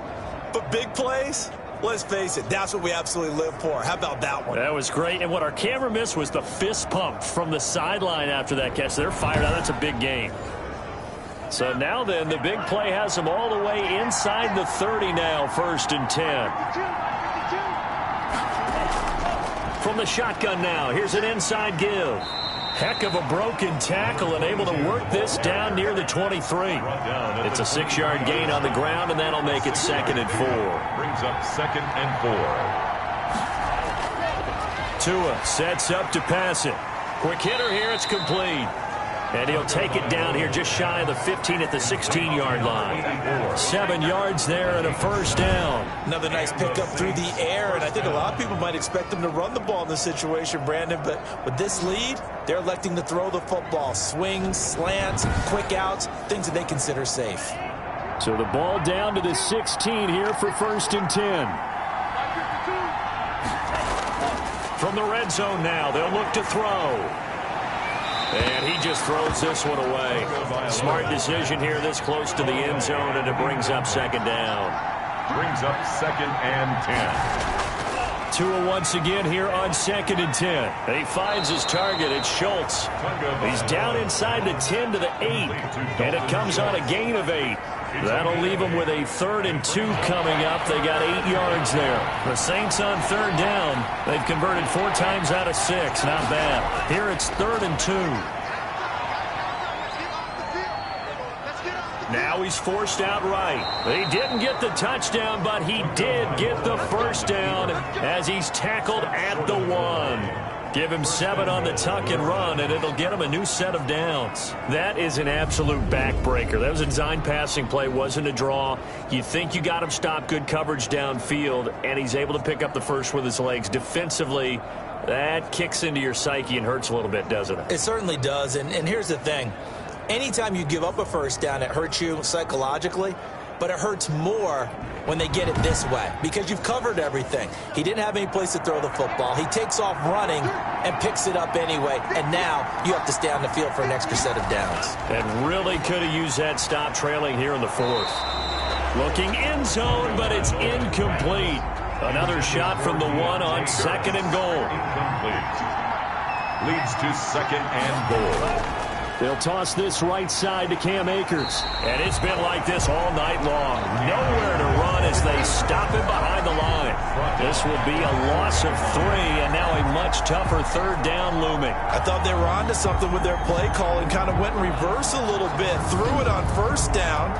But big plays, let's face it, that's what we absolutely live for. How about that one? That was great. And what our camera missed was the fist pump from the sideline after that catch. They're fired out. That's a big game. So now then, the big play has them all the way inside the 30 now, 1st and 10. From the shotgun now, here's an inside give. Heck of a broken tackle and able to work this down near the 23. It's a 6-yard gain on the ground, and that'll make it 2nd and 4. Brings up 2nd and 4. Tua sets up to pass it. Quick hitter here, it's complete. And he'll take it down here just shy of the 15 at the 16-yard line. 7 yards there and a first down. Another nice pickup through the air, and I think a lot of people might expect them to run the ball in this situation, Brandon, but with this lead, they're electing to throw the football. Swings, slants, quick outs, things that they consider safe. So the ball down to the 16 here for 1st and 10. From the red zone now, they'll look to throw. And he just throws this one away. Smart decision here this close to the end zone, and it brings up 2nd down. Brings up 2nd and 10. Tua once again here on 2nd and 10. He finds his target. It's Schultz. He's down inside the 10 to the 8. And it comes on a gain of 8. That'll leave them with a 3rd and 2 coming up. They got 8 yards there. The Saints on 3rd down. They've converted 4 times out of 6. Not bad. Here it's 3rd and 2. Now he's forced out right. He didn't get the touchdown, but he did get the first down as he's tackled at the 1. Give him 7 on the tuck and run, and it'll get him a new set of downs. That is an absolute backbreaker. That was a design passing play, wasn't a draw. You think you got him stopped, good coverage downfield, and he's able to pick up the first with his legs. Defensively, that kicks into your psyche and hurts a little bit, doesn't it? It certainly does, and here's the thing. Anytime you give up a first down, it hurts you psychologically, but it hurts more when they get it this way because you've covered everything. He didn't have any place to throw the football. He takes off running and picks it up anyway, and now you have to stay on the field for an extra set of downs. And really could have used that stop trailing here in the 4th. Looking end zone, but it's incomplete. Another shot from the 1 on 2nd and goal. Incomplete. Leads to 2nd and goal. They'll toss this right side to Cam Akers. And it's been like this all night long. Nowhere to run as they stop him behind the line. This will be a loss of 3, and now a much tougher 3rd down looming. I thought they were onto something with their play call and kind of went in reverse a little bit. Threw it on 1st down,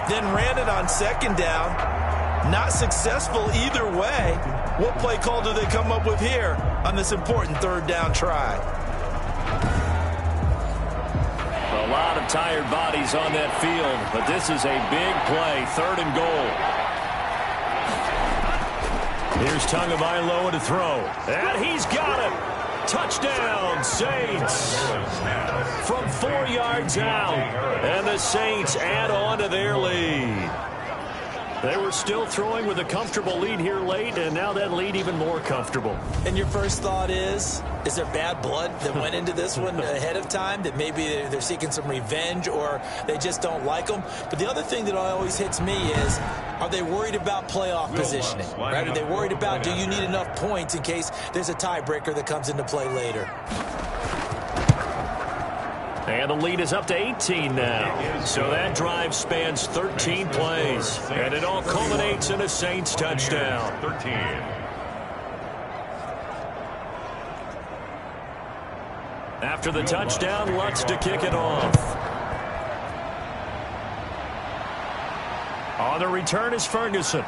then ran it on 2nd down. Not successful either way. What play call do they come up with here on this important 3rd down try? A lot of tired bodies on that field, but this is a big play, 3rd and goal. Here's Tagovailoa to throw, and he's got it. Touchdown, Saints. From 4 yards out, and the Saints add on to their lead. They were still throwing with a comfortable lead here late, and now that lead even more comfortable. And your first thought is there bad blood that went into this one ahead of time, that maybe they're seeking some revenge or they just don't like them? But the other thing that always hits me is, are they worried about playoff positioning? Right? Are they worried about, do you need enough points in case there's a tiebreaker that comes into play later? And the lead is up to 18 now. So that drive spans 13 plays. And it all culminates in a Saints touchdown. 13. After the touchdown, Lutz to kick it off. On the return is Ferguson.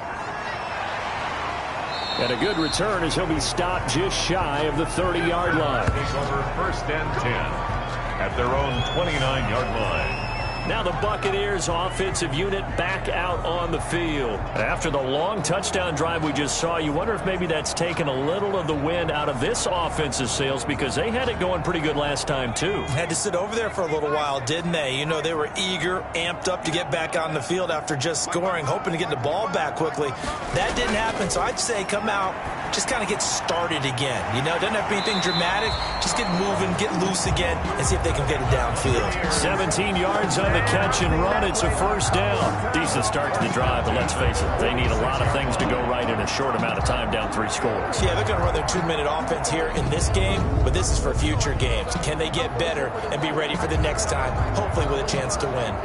And a good return as he'll be stopped just shy of the 30-yard line. Take over 1st and 10. At their own 29-yard line. Now the Buccaneers offensive unit back out on the field. After the long touchdown drive we just saw, you wonder if maybe that's taken a little of the wind out of this offensive sails because they had it going pretty good last time too. Had to sit over there for a little while, didn't they? You know, they were eager, amped up to get back on the field after just scoring, hoping to get the ball back quickly. That didn't happen, so I'd say come out, just kind of get started again. You know, doesn't have to be anything dramatic. Just get moving, get loose again, and see if they can get it downfield. 17 yards on the catch and run. It's a 1st down. Decent start to the drive, but let's face it, they need a lot of things to go right in a short amount of time, down 3 scores. Yeah, they're going to run their 2-minute offense here in this game, but this is for future games. Can they get better and be ready for the next time, hopefully with a chance to win?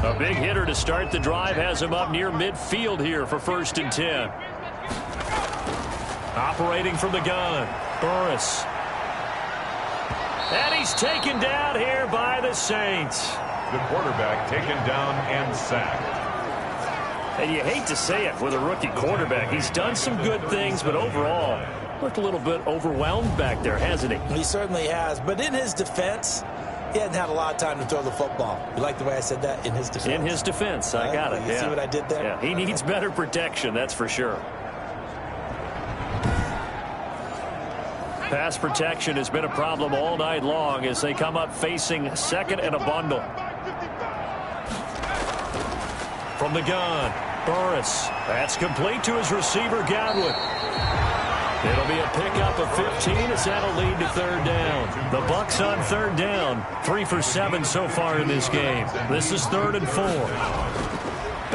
A big hitter to start the drive has him up near midfield here for 1st and 10. Operating from the gun, Burris. And he's taken down here by the Saints. The quarterback taken down and sacked. And you hate to say it with a rookie quarterback. He's done some good things, but overall, looked a little bit overwhelmed back there, hasn't he? He certainly has, but in his defense, he hadn't had a lot of time to throw the football. You like the way I said that? In his defense. In his defense, I got it. You see what I did there? Yeah, he needs better protection, that's for sure. Pass protection has been a problem all night long as they come up facing 2nd and a bundle. From the gun, Burris. That's complete to his receiver, Godwin. It'll be a pickup of 15 as that'll lead to 3rd down. The Bucs on 3rd down. 3 for 7 so far in this game. This is 3rd and 4.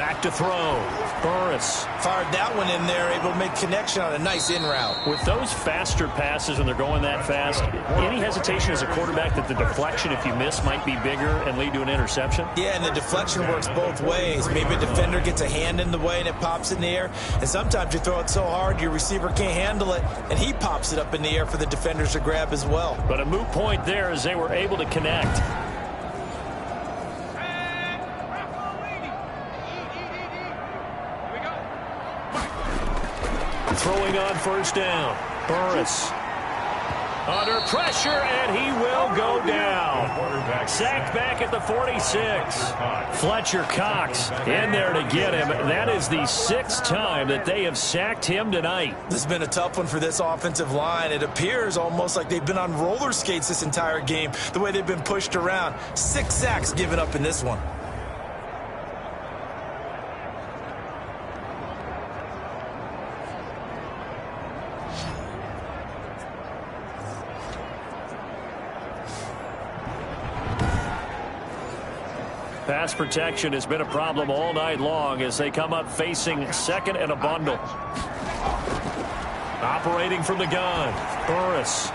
Back to throw. Burris. Fired that one in there, able to make connection on a nice in route. With those faster passes when they're going that fast, any hesitation as a quarterback that the deflection, if you miss, might be bigger and lead to an interception? Yeah, and the deflection works both ways. Maybe a defender gets a hand in the way and it pops in the air. And sometimes you throw it so hard your receiver can't handle it, and he pops it up in the air for the defenders to grab as well. But a moot point there as they were able to connect. Throwing on first down. Burris. Under pressure, and he will go down. Sacked back at the 46. Fletcher Cox in there to get him. That is the 6th time that they have sacked him tonight. This has been a tough one for this offensive line. It appears almost like they've been on roller skates this entire game, the way they've been pushed around. 6 sacks given up in this one. Pass protection has been a problem all night long as they come up facing second and a bundle. Operating from the gun. Burris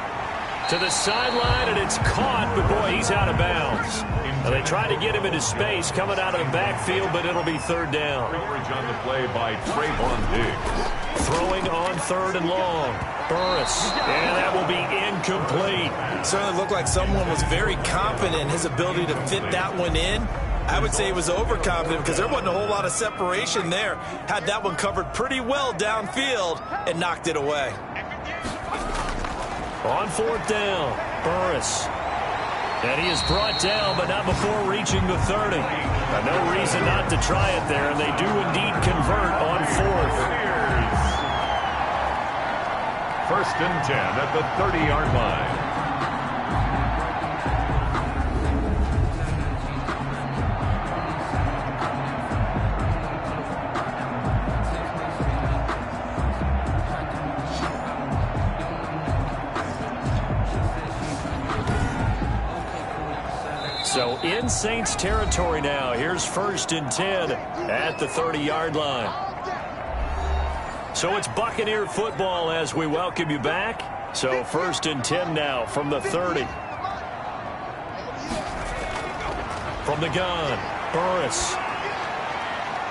to the sideline, and it's caught, but boy, he's out of bounds. Now they try to get him into space coming out of the backfield, but it'll be third down. Coverage on the play by Trayvon Diggs. Throwing on third and long. Burris, and that will be incomplete. Certainly looked like someone was very confident in his ability to fit that one in. I would say he was overconfident because there wasn't a whole lot of separation there. Had that one covered pretty well downfield and knocked it away. On fourth down, Burris. And he is brought down, but not before reaching the 30. No reason not to try it there, and they do indeed convert on fourth. First and 10 at the 30-yard line. So in Saints territory now. Here's first and 10 at the 30-yard line. So it's Buccaneer football as we welcome you back. So first and 10 now from the 30. From the gun, Burris.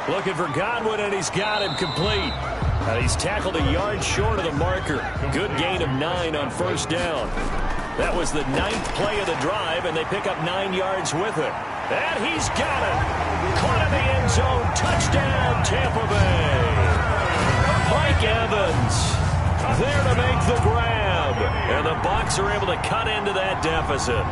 Looking for Godwin, and he's got him complete. He's tackled a yard short of the marker. Good gain of 9 on first down. That was the 9th play of the drive, and they pick up 9 yards with it. And he's got it. Caught in the end zone. Touchdown, Tampa Bay. Mike Evans there to make the grab. And the Bucs are able to cut into that deficit.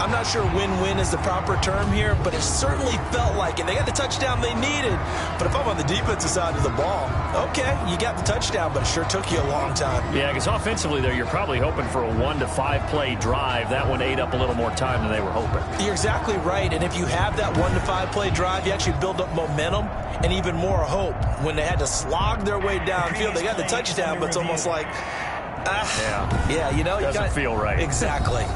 I'm not sure win-win is the proper term here, but it certainly felt like it. They got the touchdown they needed. But if I'm on the defensive side of the ball, okay, you got the touchdown, but it sure took you a long time. Yeah, because offensively there, you're probably hoping for a 1 to 5 play drive. That one ate up a little more time than they were hoping. You're exactly right. And if you have that 1 to 5 play drive, you actually build up momentum and even more hope. When they had to slog their way downfield, they got the touchdown, but it's almost like, yeah, you know, doesn't feel right. Exactly.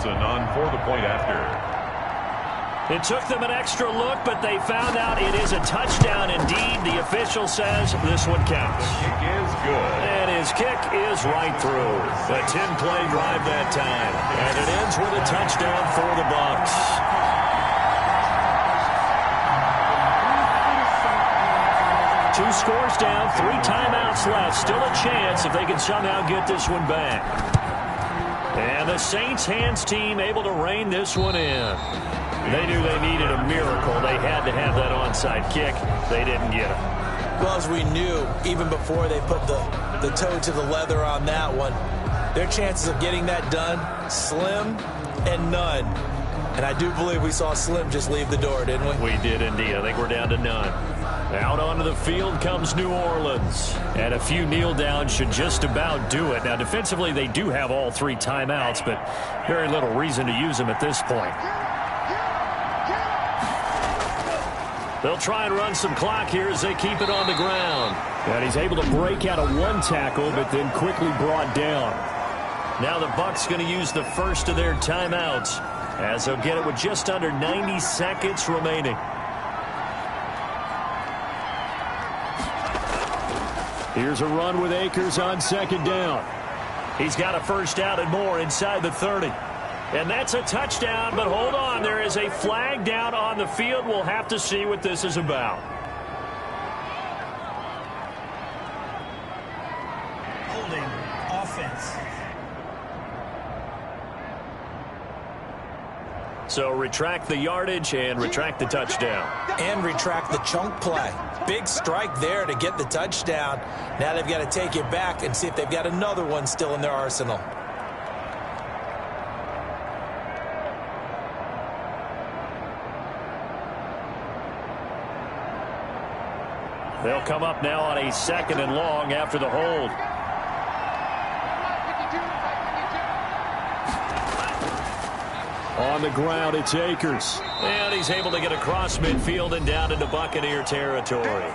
On for the point after. It took them an extra look, but they found out it is a touchdown indeed. The official says this one counts. The kick is good. And his kick is right through. A 10-play drive that time. And it ends with a touchdown for the Bucs. Two scores down, 3 timeouts left. Still a chance if they can somehow get this one back. And the Saints hands team able to rein this one in. They knew they needed a miracle. They had to have that onside kick. They didn't get it. Well, as we knew, even before they put the toe to the leather on that one, their chances of getting that done, slim and none. And I do believe we saw Slim just leave the door, didn't we? We did indeed. I think we're down to none. Out onto the field comes New Orleans. And a few kneel downs should just about do it. Now, defensively, they do have all 3 timeouts, but very little reason to use them at this point. They'll try and run some clock here as they keep it on the ground. And he's able to break out of 1 tackle, but then quickly brought down. Now the Bucs going to use the first of their timeouts, as they'll get it with just under 90 seconds remaining. Here's a run with Akers on 2nd down. He's got a first down and more inside the 30. And that's a touchdown, but hold on. There is a flag down on the field. We'll have to see what this is about. Holding offense. So retract the yardage and retract the touchdown. And retract the chunk play. Big strike there to get the touchdown. Now they've got to take it back and see if they've got another one still in their arsenal. They'll come up now on a 2nd and long after the hold. On the ground, it's Akers. And he's able to get across midfield and down into Buccaneer territory.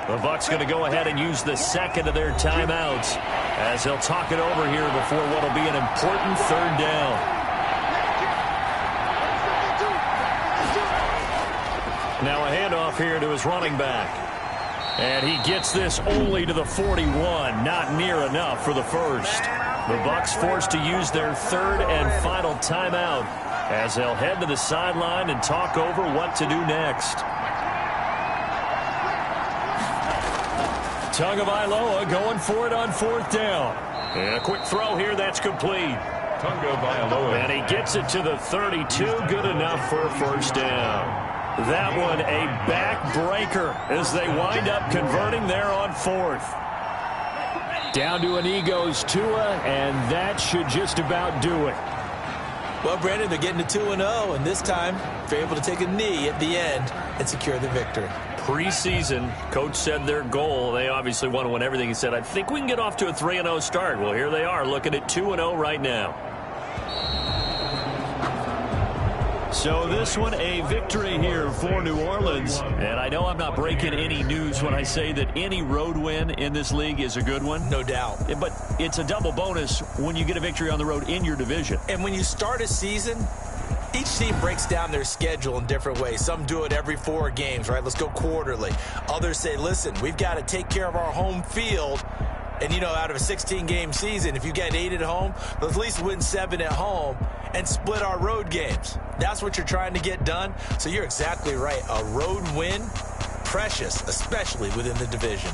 The Bucs going to go ahead and use the 2nd of their timeouts as they'll talk it over here before what will be an important 3rd down. Now a handoff here to his running back. And he gets this only to the 41. Not near enough for the first. The Bucs forced to use their 3rd and final timeout as they'll head to the sideline and talk over what to do next. Tagovailoa going for it on 4th down. And a quick throw here that's complete. Tagovailoa. And he gets it to the 32. Good enough for a first down. That one a backbreaker as they wind up converting there on 4th. Down to an Egos Tua, and that should just about do it. Well, Brandon, they're getting to 2-0, and this time they're able to take a knee at the end and secure the victory. Preseason, coach said their goal, they obviously want to win everything. He said, I think we can get off to a 3-0 start. Well, here they are looking at 2-0 right now. So this one a victory here for New Orleans. And I know I'm not breaking any news when I say that any road win in this league is a good one. No doubt. But it's a double bonus when you get a victory on the road in your division. And when you start a season, each team breaks down their schedule in different ways. Some do it every 4 games, right? Let's go quarterly. Others say, listen, we've got to take care of our home field. And, you know, out of a 16-game season, if you get 8 at home, let's at least win 7 at home and split our road games. That's what you're trying to get done. So you're exactly right. A road win, precious, especially within the division.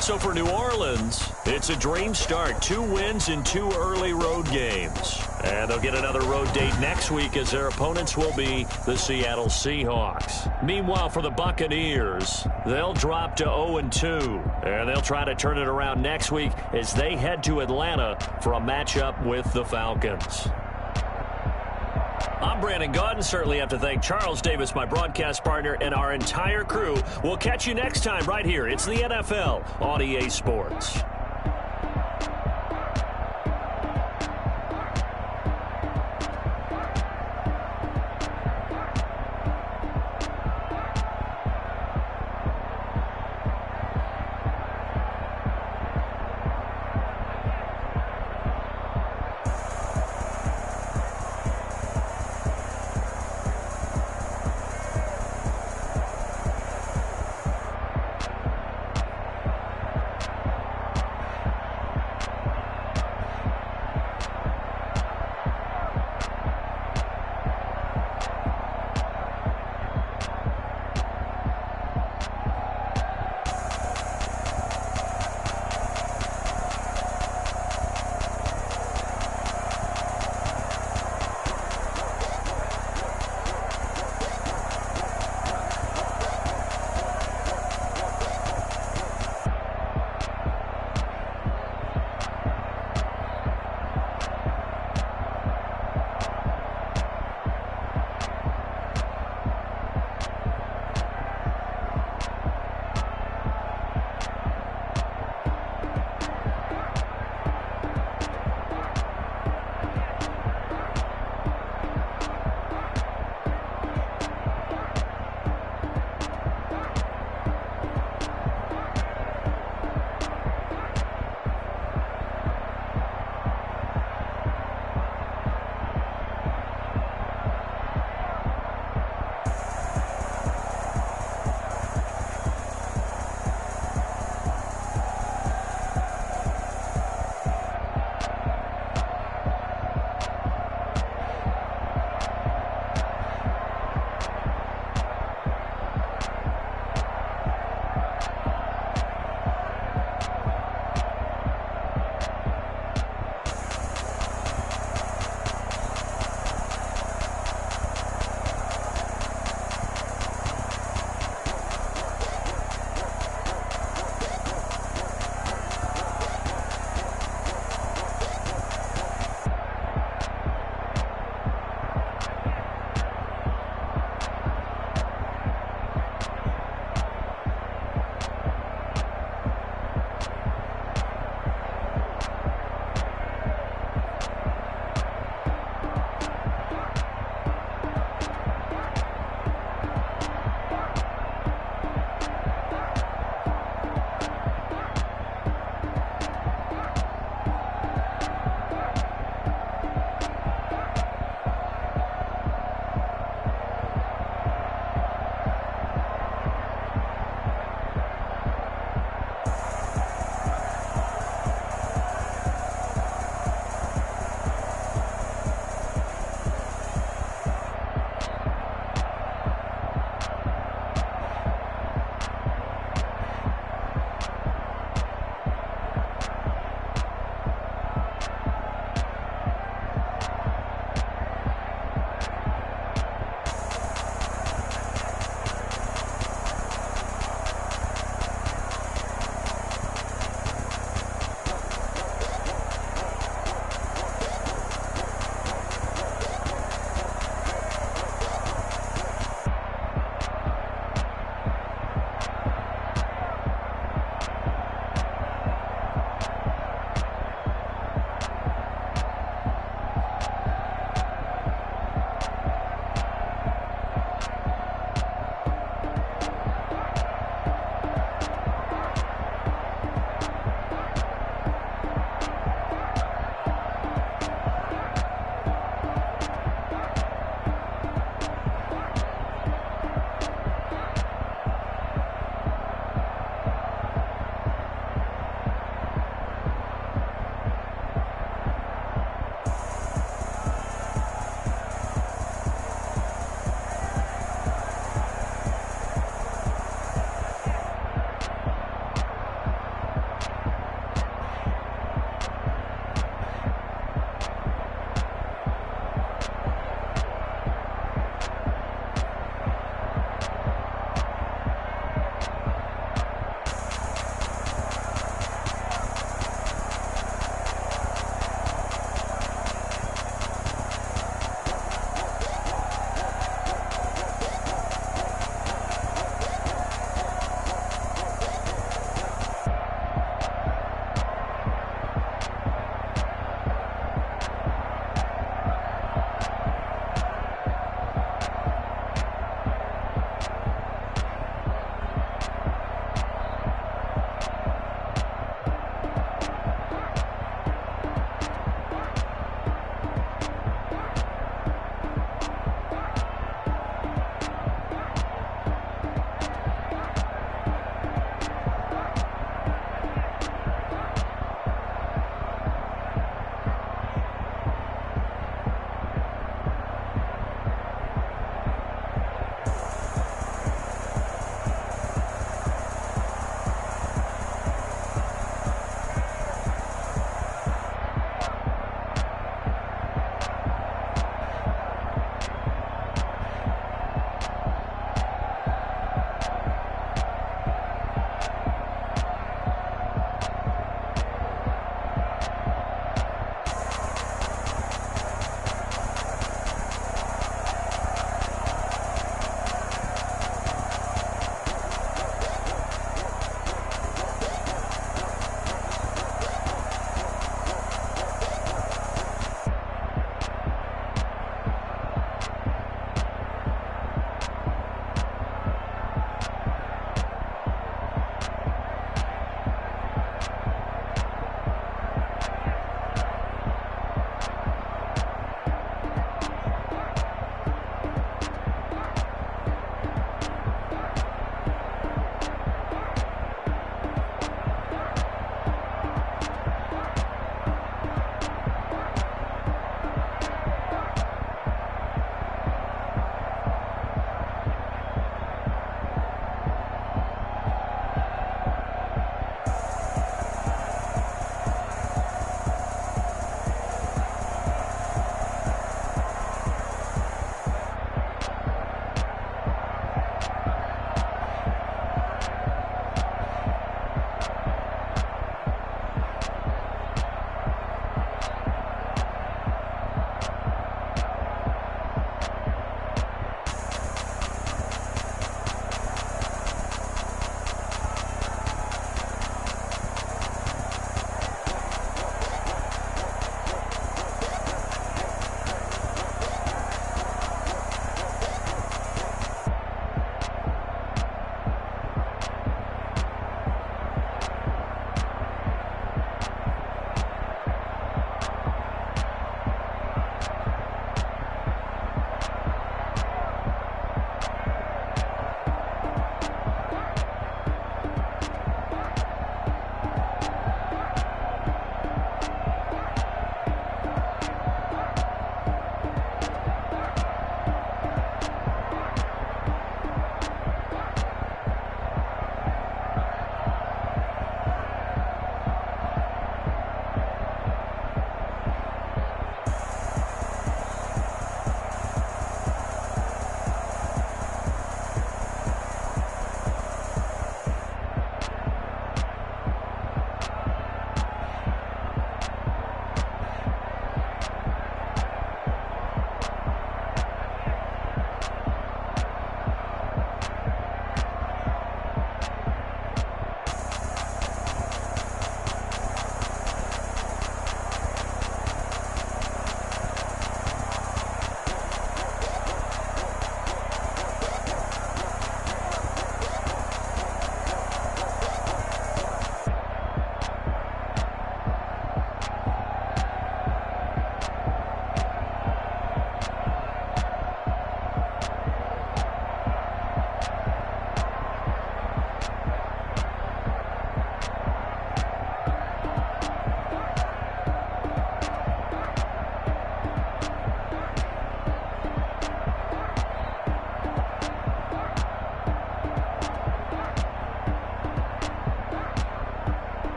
So for New Orleans, it's a dream start. 2 wins in 2 early road games. And they'll get another road date next week as their opponents will be the Seattle Seahawks. Meanwhile, for the Buccaneers, they'll drop to 0-2. And they'll try to turn it around next week as they head to Atlanta for a matchup with the Falcons. I'm Brandon Gaudin. Certainly have to thank Charles Davis, my broadcast partner, and our entire crew. We'll catch you next time right here. It's the NFL on EA Sports.